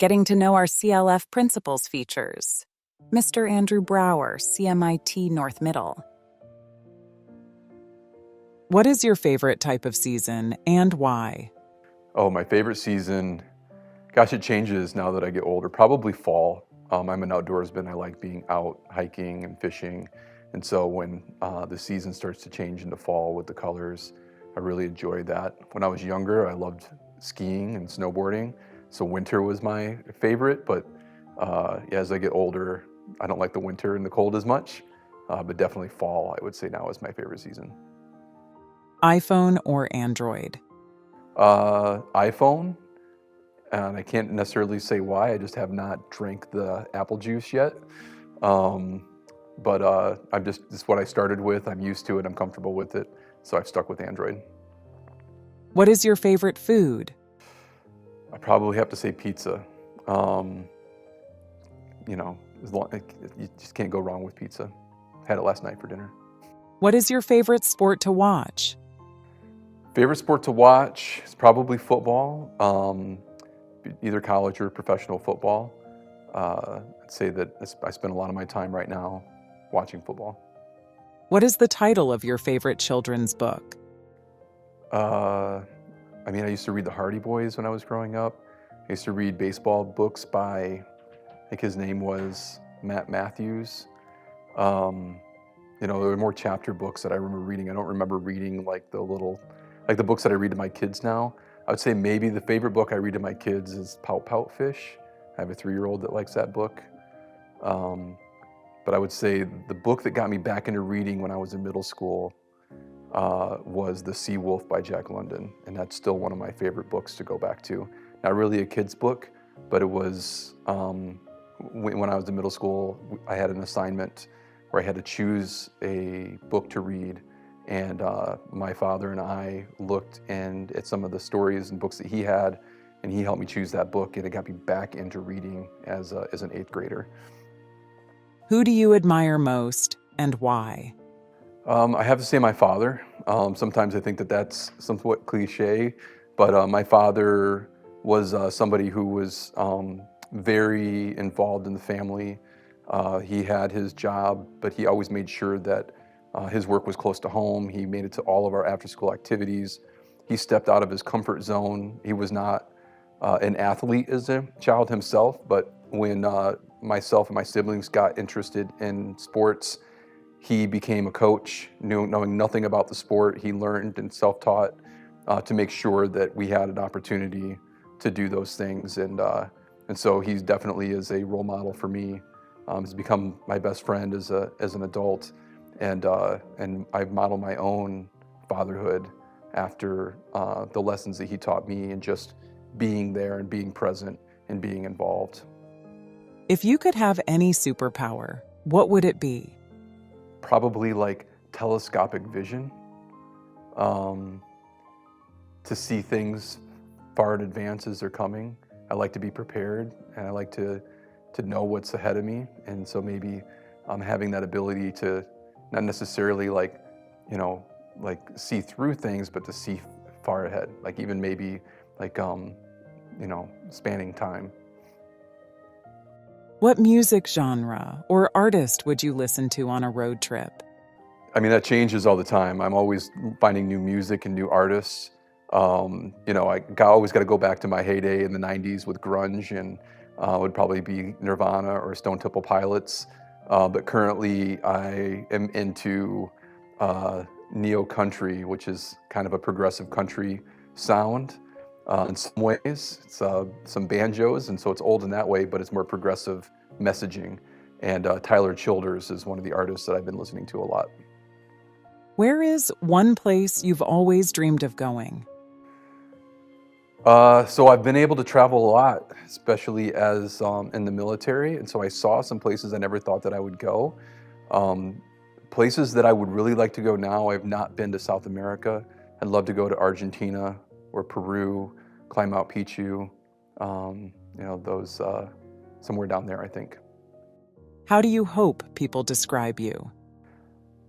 Getting to know our CLF principals features. Mr. Andrew Brauer, CMIT North Middle. What is your favorite type of season and why? Oh, my favorite season, gosh, it changes now that I get older. Probably fall. I'm an outdoorsman. I like being out hiking and fishing. And so when the season starts to change into fall with the colors, I really enjoy that. When I was younger, I loved skiing and snowboarding. So winter was my favorite, but as I get older, I don't like the winter and the cold as much. But definitely fall, I would say now is my favorite season. iPhone or Android? iPhone. And I can't necessarily say why. I just have not drank the apple juice yet. But this is what I started with. I'm used to it. I'm comfortable with it. So I've stuck with Android. What is your favorite food? I probably have to say pizza. You just can't go wrong with pizza. Had it last night for dinner. What is your favorite sport to watch? Favorite sport to watch is probably football. Either college or professional football. I'd say that I spend a lot of my time right now watching football. What is the title of your favorite children's book? I used to read the Hardy Boys when I was growing up. I used to read baseball books by, I think his name was Matt Matthews. There were more chapter books that I remember reading. I don't remember reading like the books that I read to my kids now. I would say maybe the favorite book I read to my kids is Pout Pout Fish. I have a 3-year-old that likes that book. But I would say the book that got me back into reading when I was in middle school was The Sea Wolf by Jack London. And that's still one of my favorite books to go back to. Not really a kid's book, but it was, when I was in middle school, I had an assignment where I had to choose a book to read. And my father and I looked at some of the stories and books that he had, and he helped me choose that book, and it got me back into reading as an 8th grader. Who do you admire most and why? I have to say my father. Sometimes I think that that's somewhat cliche, but my father was somebody who was very involved in the family. He had his job, but he always made sure that his work was close to home. He made it to all of our after-school activities. He stepped out of his comfort zone. He was not an athlete as a child himself, but when myself and my siblings got interested in sports, he became a coach, knowing nothing about the sport. He learned and self-taught to make sure that we had an opportunity to do those things. And so he definitely is a role model for me. He's become my best friend as an adult. And I've modeled my own fatherhood after the lessons that he taught me, and just being there and being present and being involved. If you could have any superpower, what would it be? Probably like telescopic vision, to see things far in advance as they're coming. I like to be prepared, and I like to know what's ahead of me. And so maybe having that ability to not necessarily like see through things, but to see far ahead, like even maybe like, spanning time. What music genre or artist would you listen to on a road trip? That changes all the time. I'm always finding new music and new artists. I always got to go back to my heyday in the 90s with grunge, and would probably be Nirvana or Stone Temple Pilots. But currently I am into neo-country, which is kind of a progressive country sound. In some ways, it's some banjos, and so it's old in that way, but it's more progressive messaging. And Tyler Childers is one of the artists that I've been listening to a lot. Where is one place you've always dreamed of going? So I've been able to travel a lot, especially as in the military, and so I saw some places I never thought that I would go. Places that I would really like to go now, I've not been to South America. I'd love to go to Argentina or Peru, climb Mount Pichu, those somewhere down there, I think. How do you hope people describe you?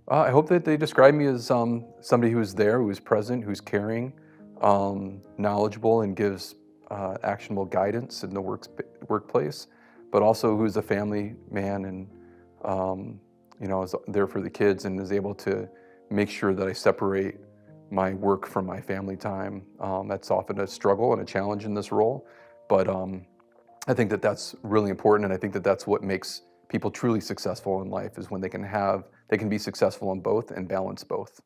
I hope that they describe me as somebody who's there, who's present, who's caring, knowledgeable, and gives actionable guidance in the workplace, but also who's a family man and is there for the kids and is able to make sure that I separate my work from my family time. That's often a struggle and a challenge in this role, but I think that that's really important, and I think that that's what makes people truly successful in life is when they can be successful in both and balance both.